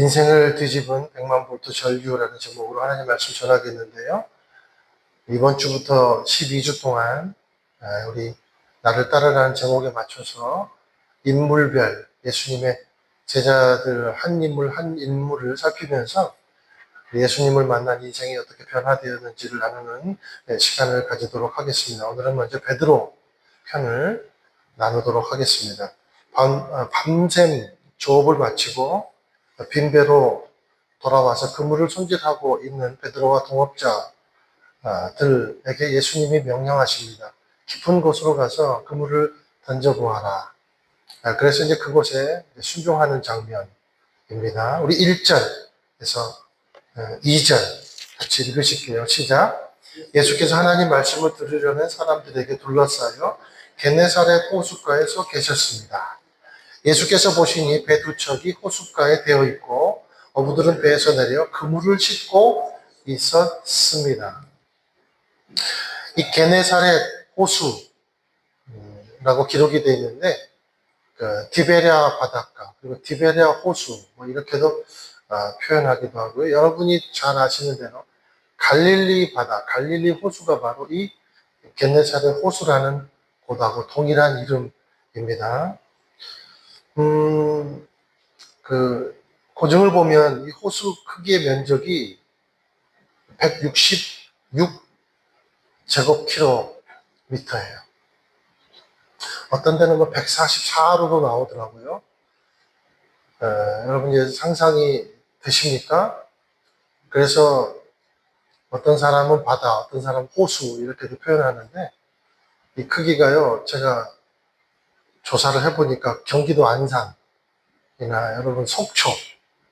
인생을 뒤집은 100만 볼트 전류라는 제목으로 하나님 말씀 전하겠는데요. 이번 주부터 12주 동안 우리 나를 따르라는 제목에 맞춰서 인물별 예수님의 제자들 한 인물 한 인물을 살피면서 예수님을 만난 인생이 어떻게 변화되었는지를 나누는 시간을 가지도록 하겠습니다. 오늘은 먼저 베드로 편을 나누도록 하겠습니다. 밤샘 조업을 마치고 빈배로 돌아와서 그물을 손질하고 있는 베드로와 동업자들에게 예수님이 명령하십니다. 깊은 곳으로 가서 그물을 던져보아라. 그래서 이제 그곳에 순종하는 장면입니다. 우리 1절에서 2절 같이 읽으실게요. 시작. 예수께서 하나님 말씀을 들으려는 사람들에게 둘러싸여 게네사렛 호숫가에서 계셨습니다. 예수께서 보시니 배 두 척이 호숫가에 되어 있고 어부들은 배에서 내려 그물을 싣고 있었습니다. 이 게네사렛 호수라고 기록이 되어 있는데 디베랴 바닷가 그리고 디베랴 호수 이렇게도 표현하기도 하고요. 여러분이 잘 아시는 대로 갈릴리 바다, 갈릴리 호수가 바로 이 게네사렛 호수라는 곳하고 동일한 이름입니다. 고증을 보면 이 호수 크기의 면적이 166제곱킬로미터예요. 어떤 데는 144로도 나오더라고요. 여러분 이제 상상이 되십니까? 그래서 어떤 사람은 바다, 어떤 사람은 호수 이렇게도 표현하는데 이 크기가요, 제가 조사를 해보니까 경기도 안산이나 여러분 속초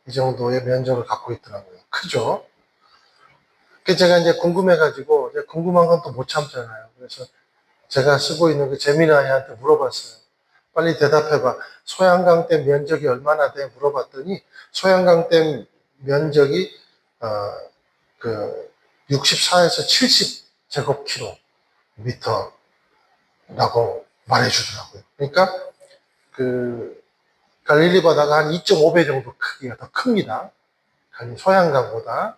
이 정도의 면적을 갖고 있더라고요. 크죠? 그래서 제가 이제 궁금해가지고 궁금한 건 또 못 참잖아요. 그래서 제가 쓰고 있는 그 재미나이한테 물어봤어요. 빨리 대답해봐. 소양강댐 면적이 얼마나 돼? 물어봤더니 소양강댐 면적이 64에서 70제곱킬로미터라고 말해주더라고요. 그러니까 갈릴리 바다가 한 2.5배 정도 크기가 더 큽니다. 소양강보다,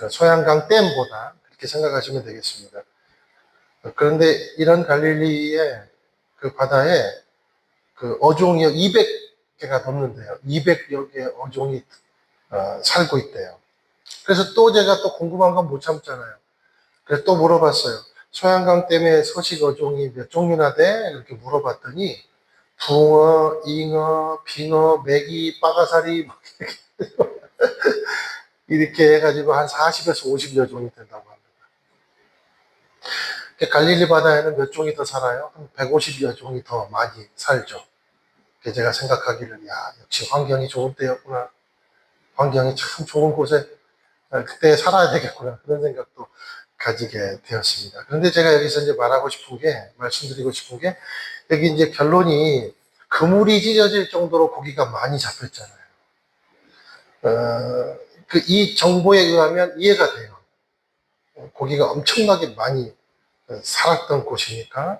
소양강 댐보다 그렇게 생각하시면 되겠습니다. 그런데 이런 갈릴리의 그 바다에 어종이 200개가 넘는데요. 200여 개의 어종이 살고 있대요. 그래서 또 제가 또 궁금한 건 못 참잖아요. 그래서 또 물어봤어요. 소양강 댐의 서식 어종이 몇 종류나 돼? 이렇게 물어봤더니 붕어, 잉어, 빙어, 메기, 빠가사리 이렇게 해가지고 한 40에서 50여 종이 된다고 합니다. 갈릴리 바다에는 몇 종이 더 살아요? 한 150여 종이 더 많이 살죠. 제가 생각하기를 역시 환경이 좋은 때였구나. 환경이 참 좋은 곳에 그때 살아야 되겠구나. 그런 생각도 가지게 되었습니다. 그런데 제가 여기서 이제 말씀드리고 싶은 게 여기 이제 결론이 그물이 찢어질 정도로 고기가 많이 잡혔잖아요. 이 정보에 의하면 이해가 돼요. 고기가 엄청나게 많이 살았던 곳이니까.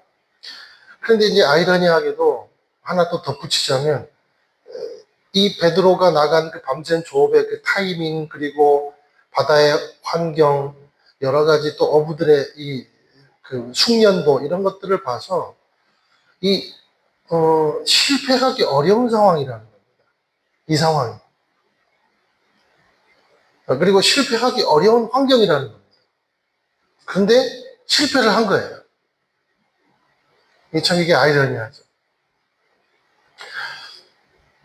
그런데 이제 아이러니하게도 하나 또 덧붙이자면 이 베드로가 나간 그 밤샘 조업의 그 타이밍 그리고 바다의 환경 여러 가지 또 어부들의 그 숙련도 이런 것들을 봐서 실패하기 어려운 상황이라는 겁니다. 이 상황이. 그리고 실패하기 어려운 환경이라는 겁니다. 그런데 실패를 한 거예요. 참 이게 아이러니하죠.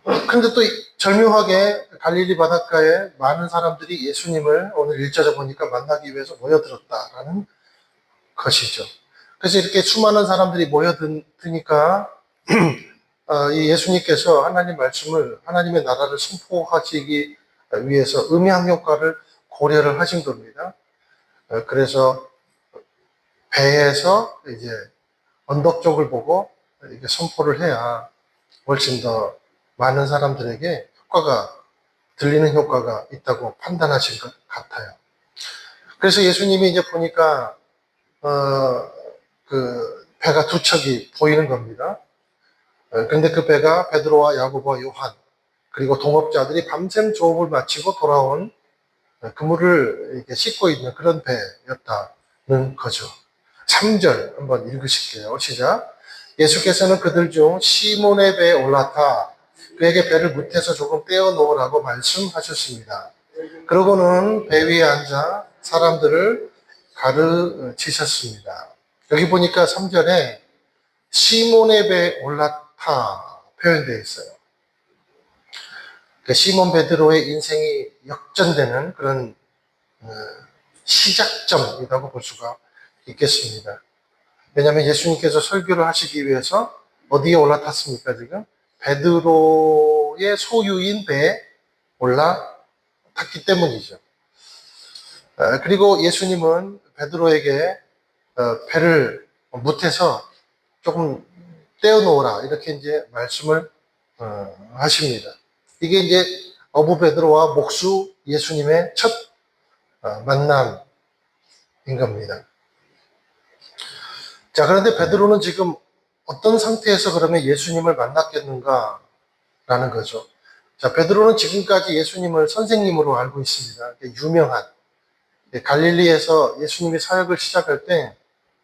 그런데 또 절묘하게 갈릴리 바닷가에 많은 사람들이 예수님을 오늘 1절에 보니까 만나기 위해서 모여들었다라는 것이죠. 그래서 이렇게 수많은 사람들이 모여드니까 이 예수님께서 하나님 말씀을, 하나님의 나라를 선포하시기 위해서 음향 효과를 고려를 하신 겁니다. 그래서 배에서 이제 언덕 쪽을 보고 이렇게 선포를 해야 훨씬 더 많은 사람들에게 들리는 효과가 있다고 판단하신 것 같아요. 그래서 예수님이 이제 보니까, 배가 두 척이 보이는 겁니다. 그런데 그 배가 베드로와 야고보와 요한, 그리고 동업자들이 밤샘 조업을 마치고 돌아온 그물을 이렇게 씻고 있는 그런 배였다는 거죠. 3절 한번 읽으실게요. 시작. 예수께서는 그들 중 시몬의 배에 올라타 그에게 배를 무태서 조금 떼어 놓으라고 말씀하셨습니다. 그러고는 배 위에 앉아 사람들을 가르치셨습니다. 여기 보니까 3절에 시몬의 배에 올라타 표현되어 있어요. 시몬 베드로의 인생이 역전되는 그런 시작점이라고 볼 수가 있겠습니다. 왜냐하면 예수님께서 설교를 하시기 위해서 어디에 올라탔습니까, 지금? 베드로의 소유인 배에 올라탔기 때문이죠. 그리고 예수님은 베드로에게 배를 무태서 조금 떼어놓으라, 이렇게 이제 말씀을 하십니다. 이게 이제 어부 베드로와 목수 예수님의 첫 만남인 겁니다. 자, 그런데 베드로는 지금 어떤 상태에서 그러면 예수님을 만났겠는가라는 거죠. 자, 베드로는 지금까지 예수님을 선생님으로 알고 있습니다. 유명한 갈릴리에서 예수님이 사역을 시작할 때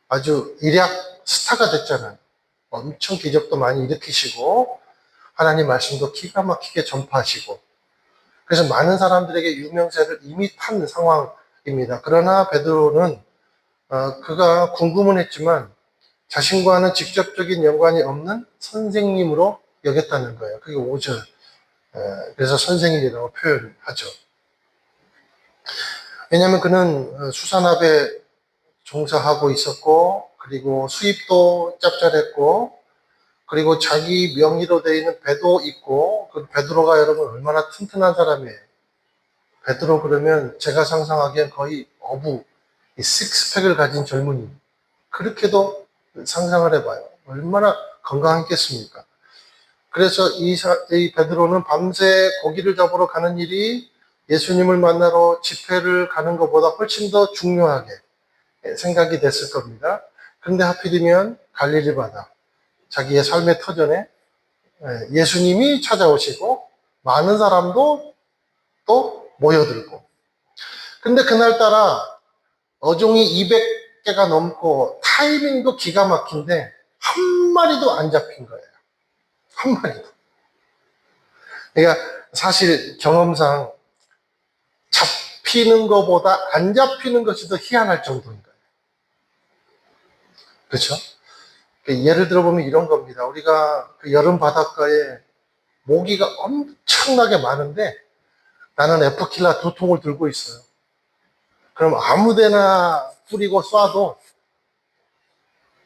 아주 일약 스타가 됐잖아요. 엄청 기적도 많이 일으키시고 하나님 말씀도 기가 막히게 전파하시고, 그래서 많은 사람들에게 유명세를 이미 탄 상황입니다. 그러나 베드로는 그가 궁금은 했지만 자신과는 직접적인 연관이 없는 선생님으로 여겼다는 거예요. 그게 5절. 그래서 선생님이라고 표현하죠. 왜냐하면 그는 수산업에 종사하고 있었고, 그리고 수입도 짭짤했고, 그리고 자기 명의로 되어 있는 배도 있고, 그 베드로가 여러분 얼마나 튼튼한 사람이에요. 베드로 그러면 제가 상상하기엔 거의 어부, 이 식스팩을 가진 젊은이. 그렇게도 상상을 해봐요. 얼마나 건강했겠습니까? 그래서 이 베드로는 밤새 고기를 잡으러 가는 일이 예수님을 만나러 집회를 가는 것보다 훨씬 더 중요하게 생각이 됐을 겁니다. 그런데 하필이면 갈릴리 바다, 자기의 삶의 터전에 예수님이 찾아오시고 많은 사람도 또 모여들고, 근데 그날따라 어종이 200개가 넘고 타이밍도 기가 막힌데 한 마리도 안 잡힌 거예요. 한 마리도. 그러니까 사실 경험상 잡히는 것보다 안 잡히는 것이 더 희한할 정도인 거예요. 그렇죠? 예를 들어보면 이런 겁니다. 우리가 그 여름 바닷가에 모기가 엄청나게 많은데 나는 에프킬라 2통을 들고 있어요. 그럼 아무데나 뿌리고 쏴도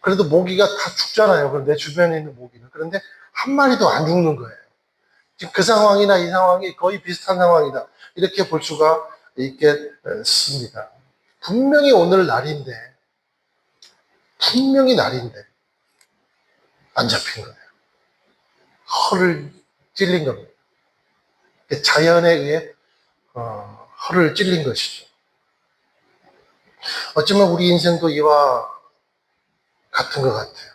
그래도 모기가 다 죽잖아요. 그럼 내 주변에 있는 모기는. 그런데 한 마리도 안 죽는 거예요. 지금 그 상황이나 이 상황이 거의 비슷한 상황이다, 이렇게 볼 수가 있겠습니다. 분명히 오늘 날인데, 분명히 날인데 안 잡힌 거예요. 허를 찔린 겁니다. 자연에 의해 허를 찔린 것이죠. 어쩌면 우리 인생도 이와 같은 것 같아요.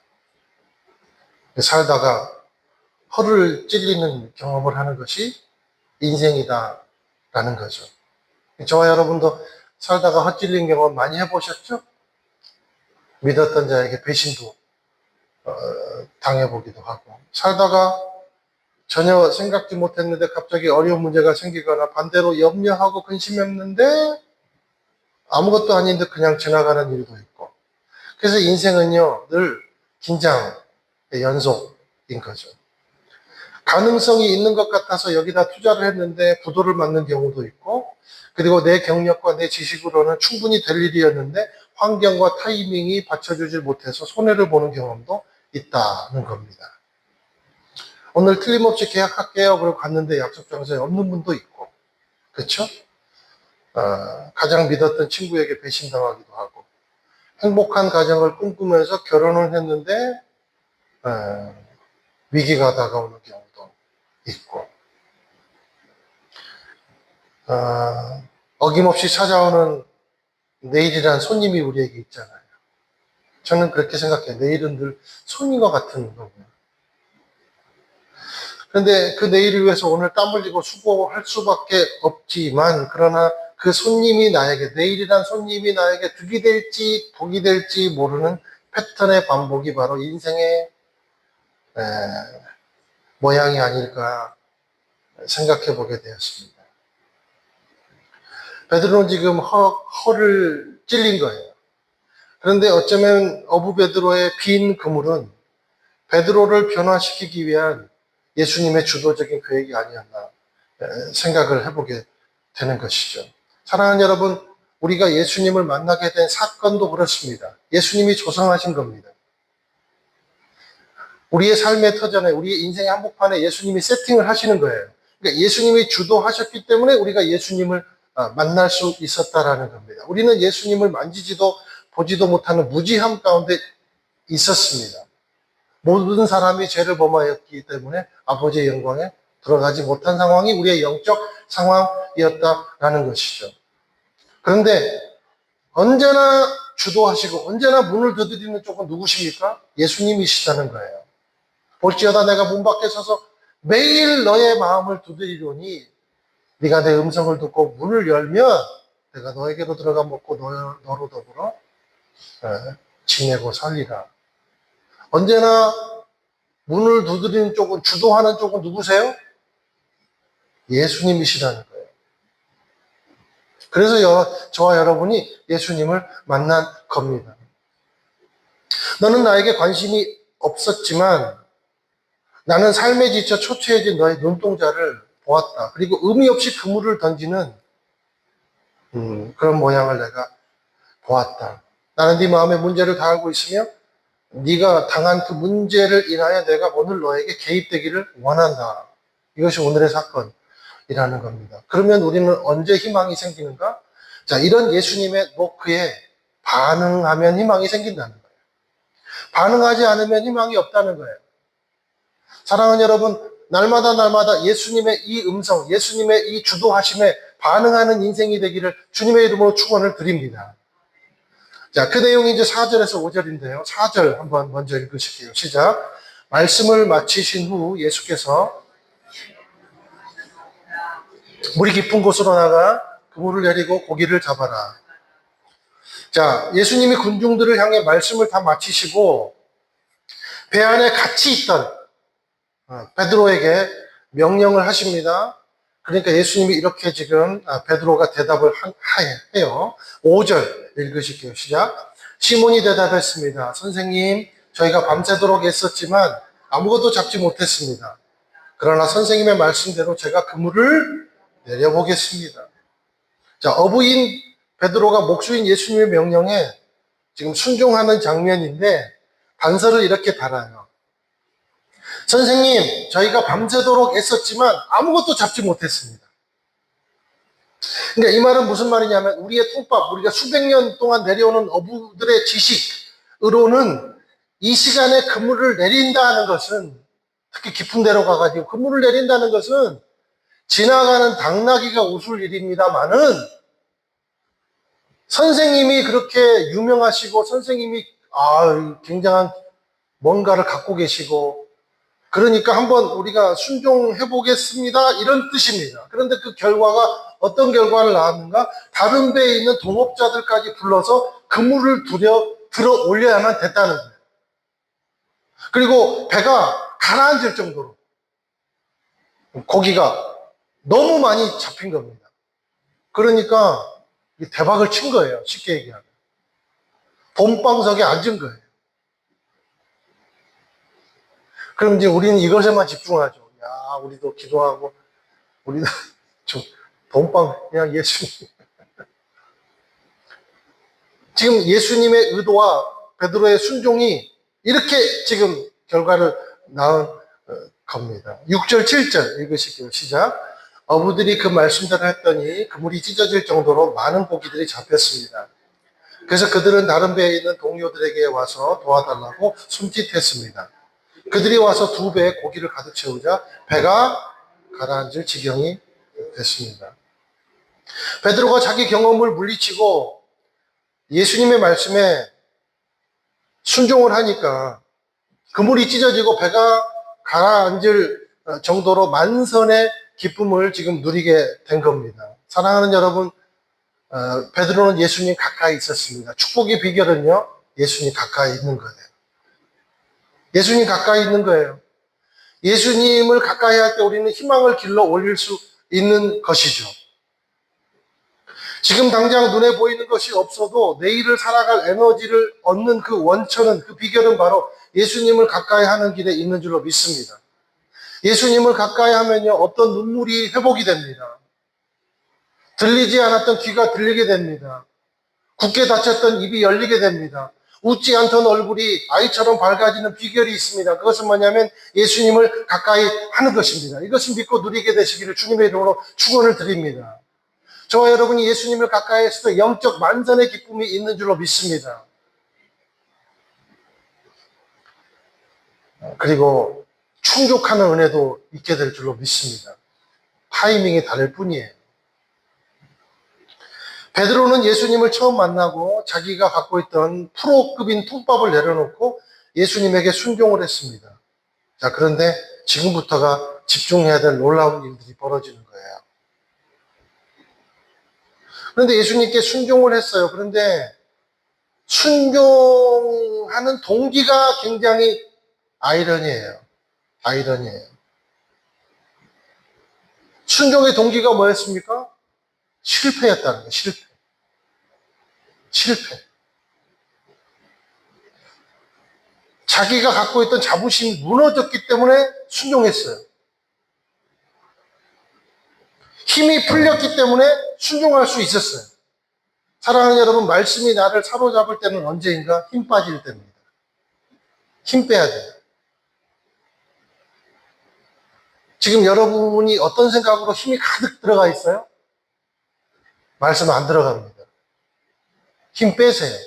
살다가 허를 찔리는 경험을 하는 것이 인생이다라는 거죠. 저와 여러분도 살다가 헛 찔린 경험 많이 해보셨죠? 믿었던 자에게 배신도 당해보기도 하고, 살다가 전혀 생각지 못했는데 갑자기 어려운 문제가 생기거나 반대로 염려하고 근심했는데 아무것도 아닌데 그냥 지나가는 일도 있고, 그래서 인생은요 늘 긴장의 연속인 거죠. 가능성이 있는 것 같아서 여기다 투자를 했는데 부도를 맞는 경우도 있고, 그리고 내 경력과 내 지식으로는 충분히 될 일이었는데 환경과 타이밍이 받쳐주질 못해서 손해를 보는 경험도 있다는 겁니다. 오늘 틀림없이 계약할게요 그러고 갔는데 약속 장소에 없는 분도 있고, 그렇죠? 가장 믿었던 친구에게 배신당하기도 하고, 행복한 가정을 꿈꾸면서 결혼을 했는데 위기가 다가오는 경우도 있고, 어김없이 찾아오는 내일이란 손님이 우리에게 있잖아요. 저는 그렇게 생각해요. 내일은 늘 손님과 같은 거고요. 그런데 그 내일을 위해서 오늘 땀 흘리고 수고할 수밖에 없지만, 그러나 그 손님이 나에게, 내일이란 손님이 나에게 득이 될지 복이 될지 모르는 패턴의 반복이 바로 인생의 모양이 아닐까 생각해 보게 되었습니다. 베드로는 지금 허를 찔린 거예요. 그런데 어쩌면 어부 베드로의 빈 그물은 베드로를 변화시키기 위한 예수님의 주도적인 계획이 아니었나 생각을 해보게 되는 것이죠. 사랑하는 여러분, 우리가 예수님을 만나게 된 사건도 그렇습니다. 예수님이 조성하신 겁니다. 우리의 삶의 터전에, 우리의 인생의 한복판에 예수님이 세팅을 하시는 거예요. 그러니까 예수님이 주도하셨기 때문에 우리가 예수님을 만날 수 있었다라는 겁니다. 우리는 예수님을 만지지도 보지도 못하는 무지함 가운데 있었습니다. 모든 사람이 죄를 범하였기 때문에 아버지의 영광에 들어가지 못한 상황이 우리의 영적 상황이었다라는 것이죠. 그런데 언제나 주도하시고 언제나 문을 두드리는 쪽은 누구십니까? 예수님이시다는 거예요. 볼지어다 내가 문 밖에 서서 매일 너의 마음을 두드리려니 네가 내 음성을 듣고 문을 열면 내가 너에게로 들어가 먹고 너로 더불어 지내고 살리라. 언제나 문을 두드리는 쪽은, 주도하는 쪽은 누구세요? 예수님이시라는 거예요. 그래서 저와 여러분이 예수님을 만난 겁니다. 너는 나에게 관심이 없었지만 나는 삶에 지쳐 초췌해진 너의 눈동자를 보았다. 그리고 의미 없이 그물을 던지는 그런 모양을 내가 보았다. 나는 네 마음의 문제를 다 알고 있으며 네가 당한 그 문제를 인하여 내가 오늘 너에게 개입되기를 원한다. 이것이 오늘의 사건이라는 겁니다. 그러면 우리는 언제 희망이 생기는가? 자, 이런 예수님의 노크에 반응하면 희망이 생긴다는 거예요. 반응하지 않으면 희망이 없다는 거예요. 사랑하는 여러분, 날마다 예수님의 이 음성, 예수님의 이 주도하심에 반응하는 인생이 되기를 주님의 이름으로 축원을 드립니다. 자, 그 내용이 이제 4절에서 5절인데요. 4절 한번 먼저 읽으실게요. 시작. 말씀을 마치신 후 예수께서 물이 깊은 곳으로 나가 그물을 내리고 고기를 잡아라. 자, 예수님이 군중들을 향해 말씀을 다 마치시고 배 안에 같이 있던 베드로에게 명령을 하십니다. 그러니까 예수님이 이렇게 지금 베드로가 대답을 해요. 5절 읽으실게요. 시작. 시몬이 대답했습니다. 선생님, 저희가 밤새도록 애썼지만 아무것도 잡지 못했습니다. 그러나 선생님의 말씀대로 제가 그물을 내려보겠습니다. 자, 어부인 베드로가 목수인 예수님의 명령에 지금 순종하는 장면인데 단서를 이렇게 달아요. 선생님, 저희가 밤새도록 애썼지만 아무것도 잡지 못했습니다. 그러니까 이 말은 무슨 말이냐면 우리의 통밥, 우리가 수백 년 동안 내려오는 어부들의 지식으로는 이 시간에 그물을 내린다는 것은, 특히 깊은 데로 가가지고 그물을 내린다는 것은 지나가는 당나귀가 웃을 일입니다만은 선생님이 그렇게 유명하시고 선생님이 굉장한 뭔가를 갖고 계시고 그러니까 한번 우리가 순종해 보겠습니다 이런 뜻입니다. 그런데 그 결과가 어떤 결과를 낳았는가? 다른 배에 있는 동업자들까지 불러서 그물을 들어 올려야만 됐다는 거예요. 그리고 배가 가라앉을 정도로 고기가 너무 많이 잡힌 겁니다. 그러니까 대박을 친 거예요. 쉽게 얘기하면. 돈방석에 앉은 거예요. 그럼 이제 우리는 이것에만 집중하죠. 야, 우리도 기도하고, 우리도 좀 그냥 예수님. 지금 예수님의 의도와 베드로의 순종이 이렇게 지금 결과를 낳은 겁니다. 6절, 7절 읽으실게요. 시작. 어부들이 그 말씀대로 했더니 그물이 찢어질 정도로 많은 고기들이 잡혔습니다. 그래서 그들은 다른 배에 있는 동료들에게 와서 도와달라고 숨짓했습니다. 그들이 와서 두 배의 고기를 가득 채우자 배가 가라앉을 지경이 됐습니다. 베드로가 자기 경험을 물리치고 예수님의 말씀에 순종을 하니까 그물이 찢어지고 배가 가라앉을 정도로 만선의 기쁨을 지금 누리게 된 겁니다. 사랑하는 여러분, 베드로는 예수님 가까이 있었습니다. 축복의 비결은요, 예수님 가까이 있는 거예요. 예수님 가까이 있는 거예요. 예수님을 가까이 할 때 우리는 희망을 길러 올릴 수 있는 것이죠. 지금 당장 눈에 보이는 것이 없어도 내일을 살아갈 에너지를 얻는 그 원천은, 그 비결은 바로 예수님을 가까이 하는 길에 있는 줄로 믿습니다. 예수님을 가까이 하면요, 어떤 눈물이 회복이 됩니다. 들리지 않았던 귀가 들리게 됩니다. 굳게 닫혔던 입이 열리게 됩니다. 웃지 않던 얼굴이 아이처럼 밝아지는 비결이 있습니다. 그것은 뭐냐면 예수님을 가까이 하는 것입니다. 이것을 믿고 누리게 되시기를 주님의 이름으로 축원을 드립니다. 저와 여러분이 예수님을 가까이 했을 때 영적 만선의 기쁨이 있는 줄로 믿습니다. 그리고 충족하는 은혜도 있게 될 줄로 믿습니다. 타이밍이 다를 뿐이에요. 베드로는 예수님을 처음 만나고 자기가 갖고 있던 프로급인 통밥을 내려놓고 예수님에게 순종을 했습니다. 자, 그런데 지금부터가 집중해야 될 놀라운 일들이 벌어지는 거예요. 그런데 예수님께 순종을 했어요. 그런데 순종하는 동기가 굉장히 아이러니해요. 순종의 동기가 뭐였습니까? 실패였다는 거예요. 실패. 자기가 갖고 있던 자부심이 무너졌기 때문에 순종했어요. 힘이 풀렸기 때문에 순종할 수 있었어요. 사랑하는 여러분, 말씀이 나를 사로잡을 때는 언제인가? 힘 빠질 때입니다. 힘 빼야 돼요. 지금 여러분이 어떤 생각으로 힘이 가득 들어가 있어요? 말씀 안 들어갑니다. 힘 빼세요.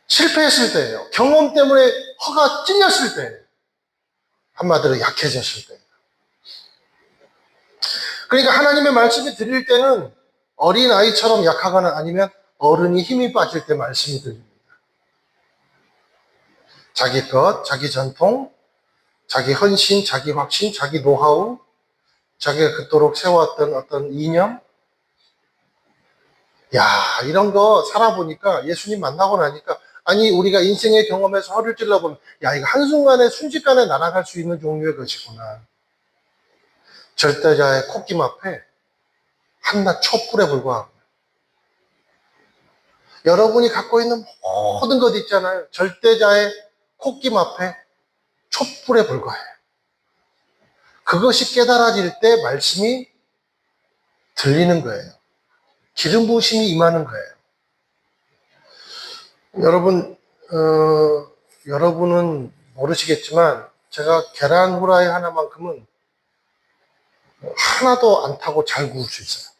실패했을 때예요. 경험 때문에 허가 찔렸을 때예요. 한마디로 약해졌을 때예요. 그러니까 하나님의 말씀이 들릴 때는 어린아이처럼 약하거나 아니면 어른이 힘이 빠질 때 말씀이 들립니다. 자기 것, 자기 전통, 자기 헌신, 자기 확신, 자기 노하우, 자기가 그토록 세웠던 어떤 이념, 이런 거 살아보니까 예수님 만나고 나니까, 아니 우리가 인생의 경험에서 허를 찔러보면 이거 한순간에 순식간에 날아갈 수 있는 종류의 것이구나. 절대자의 콧김 앞에 한낱 촛불에 불과하고, 여러분이 갖고 있는 모든 것 있잖아요. 절대자의 콧김 앞에 촛불에 불과해요. 그것이 깨달아질 때 말씀이 들리는 거예요. 기름 부으심이 임하는 거예요. 여러분은 모르시겠지만 제가 계란 후라이 하나만큼은 하나도 안 타고 잘 구울 수 있어요.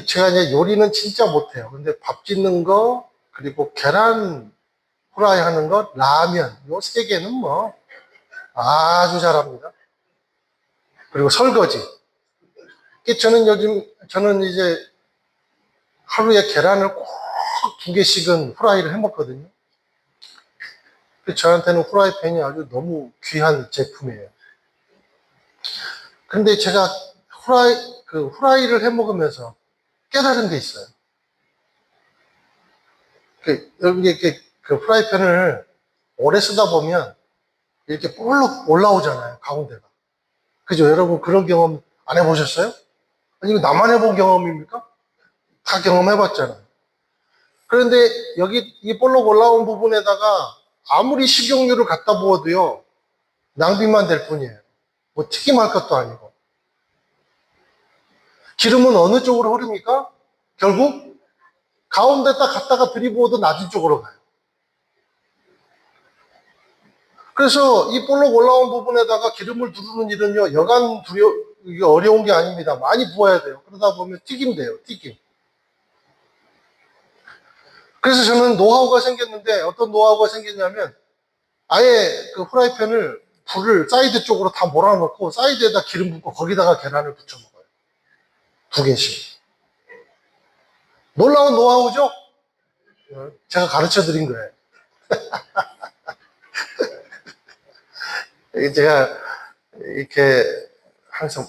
제가 이제 요리는 진짜 못해요. 근데 밥 짓는 거, 그리고 계란 후라이 하는 거, 라면, 요 세 개는 뭐 아주 잘합니다. 그리고 설거지. 저는 이제 하루에 계란을 꼭 2개씩은 후라이를 해 먹거든요. 저한테는 후라이팬이 아주 너무 귀한 제품이에요. 근데 제가 후라이를 해 먹으면서 깨달은 게 있어요. 그 후라이팬을 오래 쓰다 보면 이렇게 볼록 올라오잖아요, 가운데가. 그죠? 여러분 그런 경험 안 해보셨어요? 아니, 이거 나만 해본 경험입니까? 다 경험해봤잖아요. 그런데 여기 이 볼록 올라온 부분에다가 아무리 식용유를 갖다 부어도요, 낭비만 될 뿐이에요. 뭐 튀김할 것도 아니고. 기름은 어느 쪽으로 흐릅니까? 결국 가운데다 갖다가 들이부어도 낮은 쪽으로 가요. 그래서 이 볼록 올라온 부분에다가 기름을 두르는 일은요, 이게 어려운 게 아닙니다. 많이 부어야 돼요. 그러다 보면 튀김 돼요, 튀김. 그래서 저는 노하우가 생겼는데, 어떤 노하우가 생겼냐면, 아예 그 후라이팬을 불을 사이드 쪽으로 다 몰아넣고, 사이드에다 기름 붓고, 거기다가 계란을 부쳐 먹어요. 2개씩. 놀라운 노하우죠? 제가 가르쳐 드린 거예요. 제가 이렇게 항상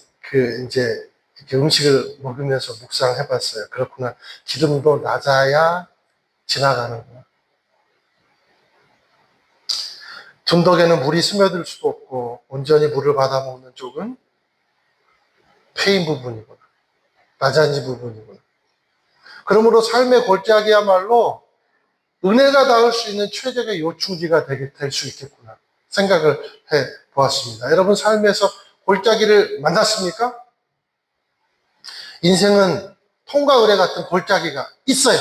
이제 이렇게 음식을 먹으면서 묵상해 봤어요. 그렇구나. 기름도 낮아야 지나가는구나. 둔덕에는 물이 스며들 수도 없고, 온전히 물을 받아먹는 쪽은 패인 부분이구나. 낮아진 부분이구나. 그러므로 삶의 골짜기야말로 은혜가 닿을 수 있는 최적의 요충지가 될 수 있겠구나 생각을 해 보았습니다. 여러분 삶에서 골짜기를 만났습니까? 인생은 통과 의례 같은 골짜기가 있어요.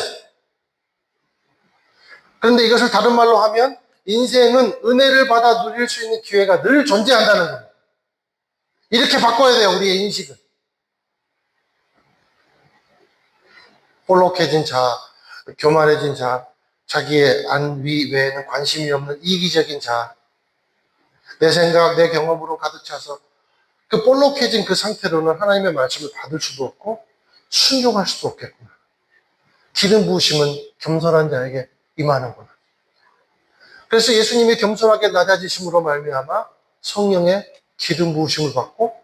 그런데 이것을 다른 말로 하면 인생은 은혜를 받아 누릴 수 있는 기회가 늘 존재한다는 겁니다. 이렇게 바꿔야 돼요, 우리의 인식은. 볼록해진 자, 교만해진 자, 자기의 안위 외에는 관심이 없는 이기적인 자, 내 생각, 내 경험으로 가득 차서 그 볼록해진 그 상태로는 하나님의 말씀을 받을 수도 없고 순종할 수도 없겠구나. 기름 부으심은 겸손한 자에게 임하는구나. 그래서 예수님이 겸손하게 낮아지심으로 말미암아 성령의 기름 부으심을 받고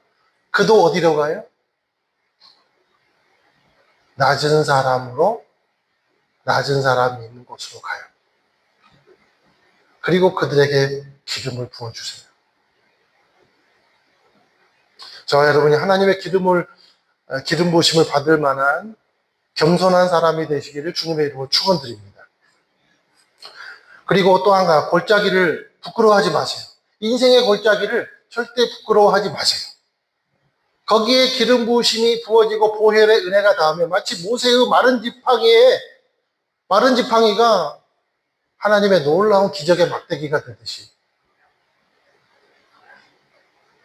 그도 어디로 가요? 낮은 사람으로 낮은 사람이 있는 곳으로 가요. 그리고 그들에게 기름을 부어주세요. 저와 여러분이 하나님의 기름 부으심을 받을 만한 겸손한 사람이 되시기를 주님의 이름으로 축원드립니다. 그리고 또 한 가지, 골짜기를 부끄러워하지 마세요. 인생의 골짜기를 절대 부끄러워하지 마세요. 거기에 기름 부으심이 부어지고 보혈의 은혜가 닿으면 마치 모세의 마른 지팡이가 하나님의 놀라운 기적의 막대기가 되듯이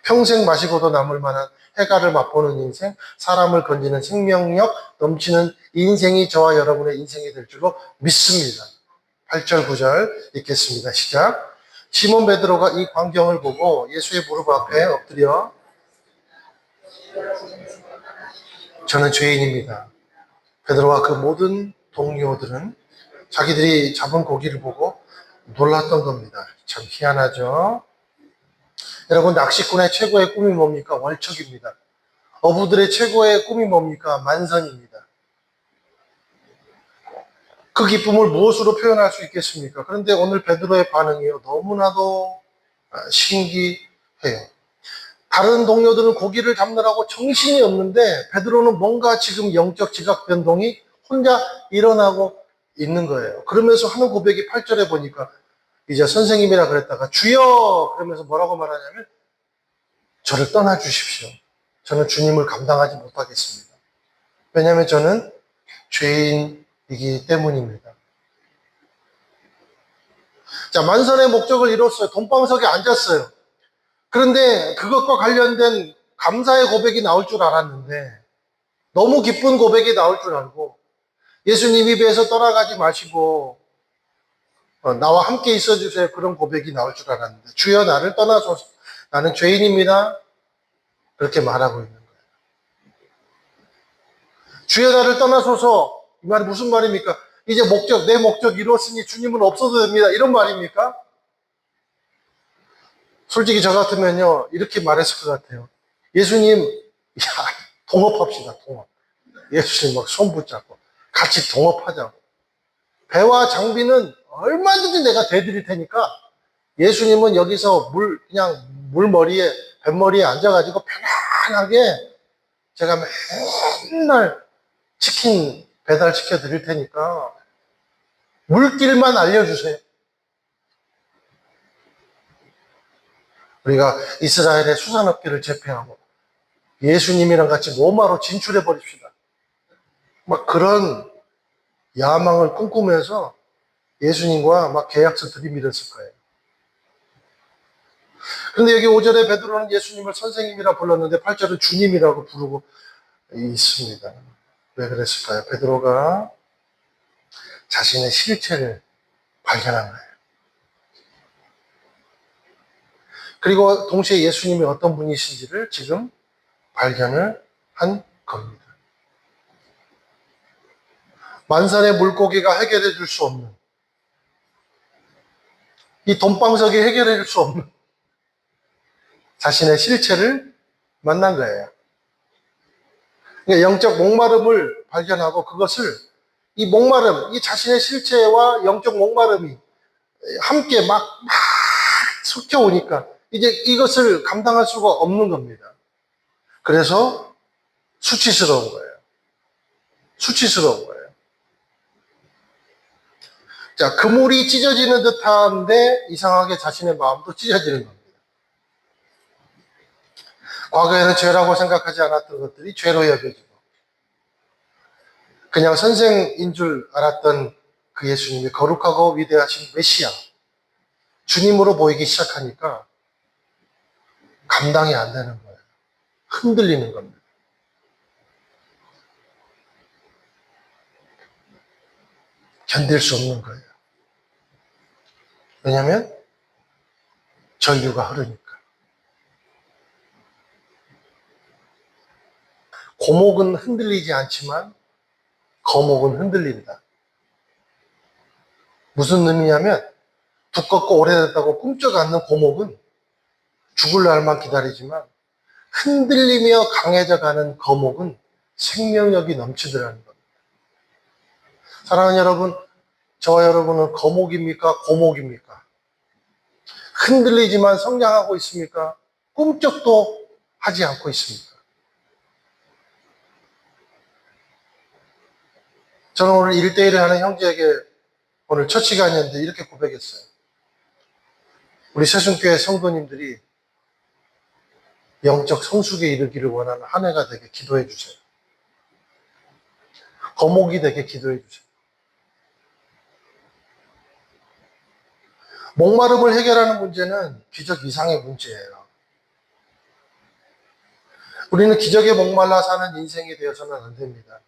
평생 마시고도 남을 만한 해가를 맛보는 인생, 사람을 건지는 생명력 넘치는 인생이 저와 여러분의 인생이 될 줄로 믿습니다. 8절, 9절 읽겠습니다. 시작. 시몬 베드로가 이 광경을 보고 예수의 무릎 앞에 엎드려 저는 죄인입니다. 베드로와 그 모든 동료들은 자기들이 잡은 고기를 보고 놀랐던 겁니다. 참 희한하죠. 여러분, 낚시꾼의 최고의 꿈이 뭡니까? 월척입니다. 어부들의 최고의 꿈이 뭡니까? 만선입니다. 그 기쁨을 무엇으로 표현할 수 있겠습니까? 그런데 오늘 베드로의 반응이요, 너무나도 신기해요. 다른 동료들은 고기를 잡느라고 정신이 없는데 베드로는 뭔가 지금 영적 지각 변동이 혼자 일어나고 있는 거예요. 그러면서 하는 고백이 8절에 보니까 이제 선생님이라 그랬다가 주여 그러면서 뭐라고 말하냐면 저를 떠나 주십시오. 저는 주님을 감당하지 못하겠습니다. 왜냐하면 저는 죄인이기 때문입니다. 자, 만선의 목적을 이뤘어요. 돈방석에 앉았어요. 그런데 그것과 관련된 감사의 고백이 나올 줄 알았는데 너무 기쁜 고백이 나올 줄 알고 예수님 입에서 떠나가지 마시고 나와 함께 있어주세요. 그런 고백이 나올 줄 알았는데 주여 나를 떠나소서. 나는 죄인입니다. 그렇게 말하고 있는 거예요. 주여 나를 떠나소서. 이 말이 무슨 말입니까? 이제 내 목적 이뤘으니 주님은 없어도 됩니다. 이런 말입니까? 솔직히 저 같으면요, 이렇게 말했을 것 같아요. 예수님, 야, 동업합시다, 동업. 예수님 막 손 붙잡고, 같이 동업하자고. 배와 장비는 얼마든지 내가 대드릴 테니까, 예수님은 여기서 그냥 물머리에, 뱃머리에 앉아가지고 편안하게 제가 맨날 치킨 배달시켜 드릴 테니까, 물길만 알려주세요. 우리가 이스라엘의 수산업계를 제패하고 예수님이랑 같이 로마로 진출해 버립시다. 막 그런 야망을 꿈꾸면서 예수님과 막 계약서 들이밀었을 거예요. 그런데 여기 5절에 베드로는 예수님을 선생님이라 불렀는데 8절은 주님이라고 부르고 있습니다. 왜 그랬을까요? 베드로가 자신의 실체를 발견한 거예요. 그리고 동시에 예수님이 어떤 분이신지를 지금 발견을 한 겁니다. 만선의 물고기가 해결해 줄 수 없는, 이 돈방석이 해결해 줄 수 없는 자신의 실체를 만난 거예요. 그러니까 영적 목마름을 발견하고 그것을 이 목마름, 이 자신의 실체와 영적 목마름이 함께 막 섞여오니까 이제 이것을 감당할 수가 없는 겁니다. 그래서 수치스러운 거예요. 수치스러운 거예요. 자, 그물이 찢어지는 듯한데 이상하게 자신의 마음도 찢어지는 겁니다. 과거에는 죄라고 생각하지 않았던 것들이 죄로 여겨지고 그냥 선생인 줄 알았던 그 예수님이 거룩하고 위대하신 메시아 주님으로 보이기 시작하니까 감당이 안 되는 거예요. 흔들리는 겁니다. 견딜 수 없는 거예요. 왜냐하면 전류가 흐르니까. 고목은 흔들리지 않지만 거목은 흔들린다. 무슨 의미냐면 두껍고 오래됐다고 꿈쩍 않는 고목은 죽을 날만 기다리지만 흔들리며 강해져 가는 거목은 생명력이 넘치더라는 겁니다. 사랑하는 여러분, 저와 여러분은 거목입니까? 고목입니까? 흔들리지만 성장하고 있습니까? 꿈쩍도 하지 않고 있습니까? 저는 오늘 1대1을 하는 형제에게 오늘 첫 시간이었는데 이렇게 고백했어요. 우리 새순교회 성도님들이 영적 성숙에 이르기를 원하는 한 해가 되게 기도해 주세요. 거목이 되게 기도해 주세요. 목마름을 해결하는 문제는 기적 이상의 문제예요. 우리는 기적에 목말라 사는 인생이 되어서는 안 됩니다.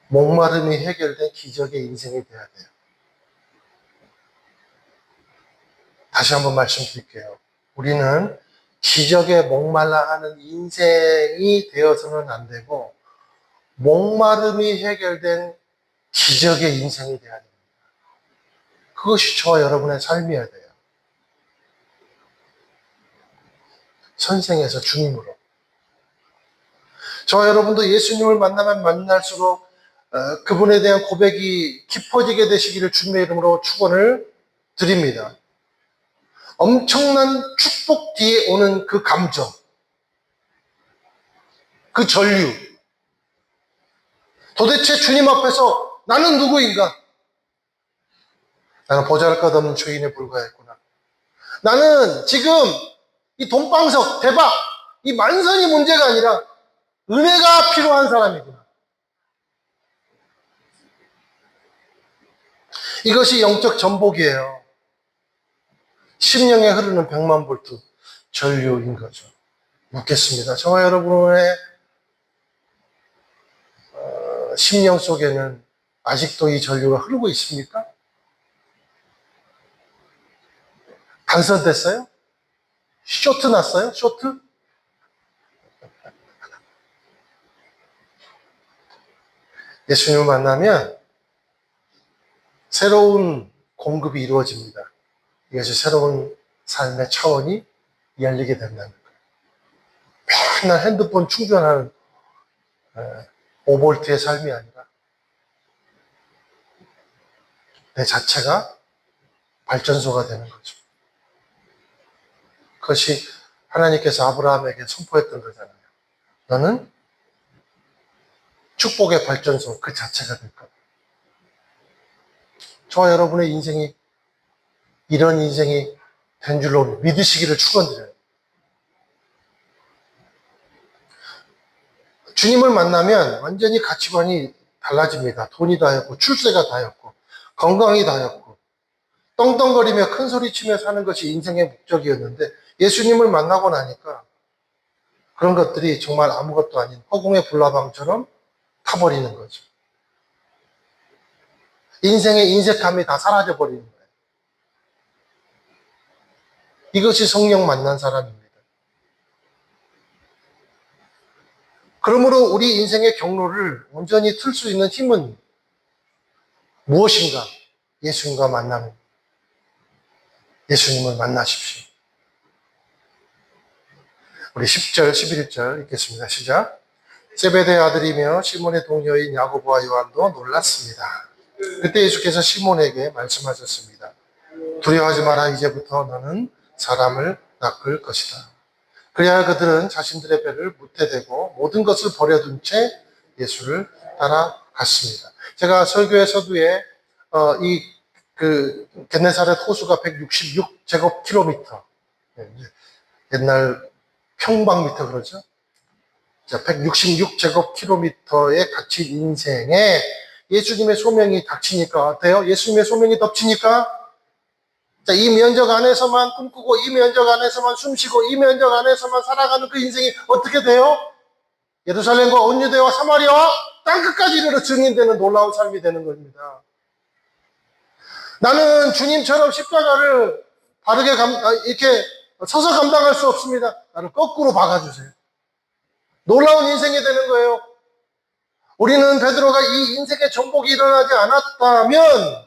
목마름이 해결된 기적의 인생이 돼야 돼요. 다시 한번 말씀드릴게요. 우리는 기적에 목말라 하는 인생이 되어서는 안 되고 목마름이 해결된 기적의 인생이 돼야 됩니다. 그것이 저와 여러분의 삶이어야 돼요. 선생에서 주님으로. 저와 여러분도 예수님을 만나면 만날수록 그분에 대한 고백이 깊어지게 되시기를 주님의 이름으로 축원을 드립니다. 엄청난 축복 뒤에 오는 그 감정, 그 전류. 도대체 주님 앞에서 나는 누구인가? 나는 보잘것없는 죄인에 불과했구나. 나는 지금 이 돈방석, 대박, 이 만선이 문제가 아니라 은혜가 필요한 사람이구나. 이것이 영적 전복이에요. 심령에 흐르는 100만 볼트 전류인 거죠. 묻겠습니다. 저와 여러분의 심령 속에는 아직도 이 전류가 흐르고 있습니까? 단선됐어요? 쇼트 났어요? 쇼트? 예수님을 만나면 새로운 공급이 이루어집니다. 이것이 새로운 삶의 차원이 열리게 된다는 거예요. 맨날 핸드폰 충전하는 5볼트의 삶이 아니라 내 자체가 발전소가 되는 거죠. 그것이 하나님께서 아브라함에게 선포했던 거잖아요. 너는 축복의 발전소 그 자체가 될 거다. 저와 여러분의 인생이 이런 인생이 된 줄로 믿으시기를 축원드려요. 주님을 만나면 완전히 가치관이 달라집니다. 돈이 다였고 출세가 다였고 건강이 다였고 떵떵거리며 큰소리치며 사는 것이 인생의 목적이었는데 예수님을 만나고 나니까 그런 것들이 정말 아무것도 아닌 허공의 불나방처럼 타버리는 거죠. 인생의 인색함이 다 사라져버리는 거예요. 이것이 성령 만난 사람입니다. 그러므로 우리 인생의 경로를 온전히 틀 수 있는 힘은 무엇인가? 예수님과 만나는 예수님을 만나십시오. 우리 10절, 11절 읽겠습니다. 시작. 세베대의 아들이며 시몬의 동료인 야고보와 요한도 놀랐습니다. 그때 예수께서 시몬에게 말씀하셨습니다. 두려워하지 마라. 이제부터 너는 사람을 낚을 것이다. 그래야 그들은 자신들의 배를 무태대고 모든 것을 버려둔 채 예수를 따라갔습니다. 제가 설교의 서두에 겟네사렛 호수가 166제곱킬로미터, 옛날 평방미터 그러죠. 166제곱킬로미터에 갇힌 인생에 예수님의 소명이 닥치니까 어때요? 예수님의 소명이 덮치니까 이 면적 안에서만 꿈꾸고 이 면적 안에서만 숨쉬고 이 면적 안에서만 살아가는 그 인생이 어떻게 돼요? 예루살렘과 온 유대와 사마리아와 땅끝까지 이르러 증인되는 놀라운 삶이 되는 겁니다. 나는 주님처럼 십자가를 바르게 이렇게 서서 감당할 수 없습니다. 나를 거꾸로 박아주세요. 놀라운 인생이 되는 거예요. 우리는 베드로가 이 인생의 정복이 일어나지 않았다면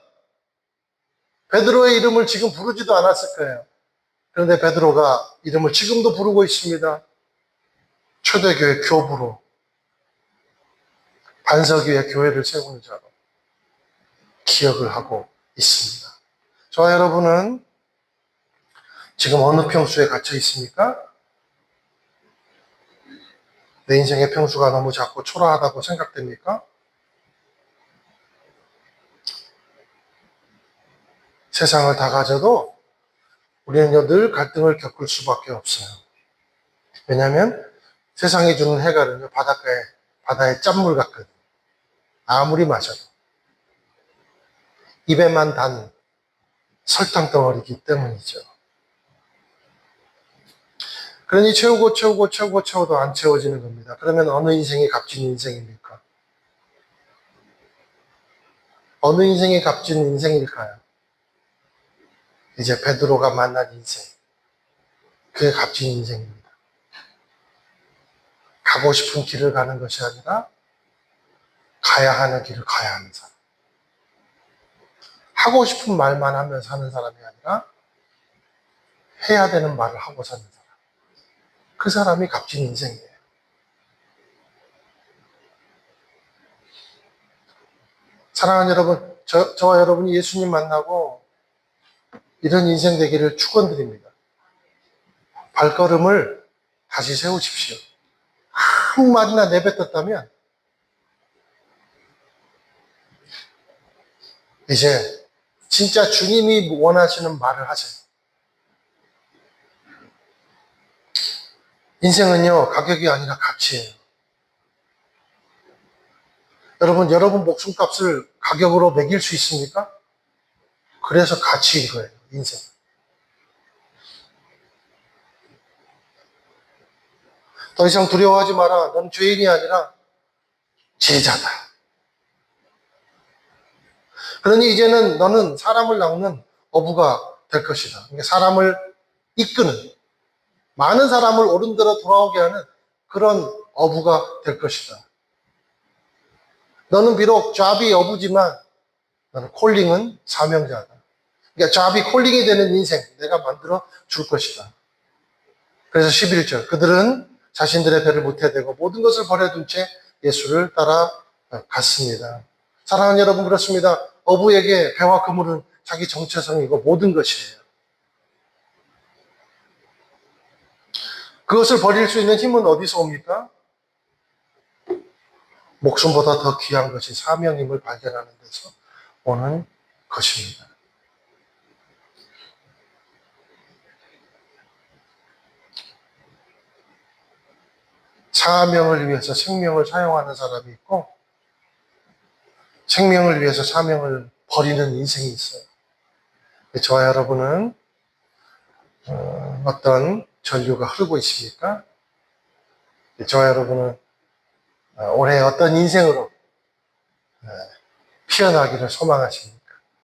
베드로의 이름을 지금 부르지도 않았을 거예요. 그런데 베드로가 이름을 지금도 부르고 있습니다. 초대교회 교부로, 반석 위에 교회를 세우는 자로 기억을 하고 있습니다. 저와 여러분은 지금 어느 평수에 갇혀 있습니까? 내 인생의 평수가 너무 작고 초라하다고 생각됩니까? 세상을 다 가져도 우리는 늘 갈등을 겪을 수밖에 없어요. 왜냐하면 세상이 주는 해갈은요, 바다의 짠물 같거든요. 아무리 마셔도. 입에만 단 설탕 덩어리이기 때문이죠. 그러니 채우고 안 채워지는 겁니다. 그러면 어느 인생이 값진 인생입니까? 어느 인생이 값진 인생일까요? 이제 베드로가 만난 인생. 그게 값진 인생입니다. 가고 싶은 길을 가는 것이 아니라 가야 하는 길을 가야 하는 사람. 하고 싶은 말만 하면서 사는 사람이 아니라 해야 되는 말을 하고 사는 사람. 그 사람이 값진 인생이에요. 사랑하는 여러분, 저와 여러분이 예수님 만나고 이런 인생 되기를 축원드립니다. 발걸음을 다시 세우십시오. 아무 말이나 내뱉었다면 이제 진짜 주님이 원하시는 말을 하세요. 인생은요, 가격이 아니라 가치예요. 여러분 목숨값을 가격으로 매길 수 있습니까? 그래서 가치인 거예요, 인생. 더 이상 두려워하지 마라. 넌 죄인이 아니라 제자다. 그러니 이제는 너는 사람을 낚는 어부가 될 것이다. 그러니까 사람을 이끄는, 많은 사람을 오른대로 돌아오게 하는 그런 어부가 될 것이다. 너는 비록 잡이 어부지만 너는 콜링은 사명자다. 그러니까 잡이 콜링이 되는 인생 내가 만들어 줄 것이다. 그래서 11절 그들은 자신들의 배를 무태대고 모든 것을 버려둔 채 예수를 따라갔습니다. 사랑하는 여러분, 그렇습니다. 어부에게 배와 그물은 자기 정체성이고 모든 것이에요. 그것을 버릴 수 있는 힘은 어디서 옵니까? 목숨보다 더 귀한 것이 사명임을 발견하는 데서 오는 것입니다. 사명을 위해서 생명을 사용하는 사람이 있고 생명을 위해서 사명을 버리는 인생이 있어요. 저와 여러분은 어떤 전류가 흐르고 있습니까? 저와 여러분은 올해 어떤 인생으로 피어나기를 소망하십니까?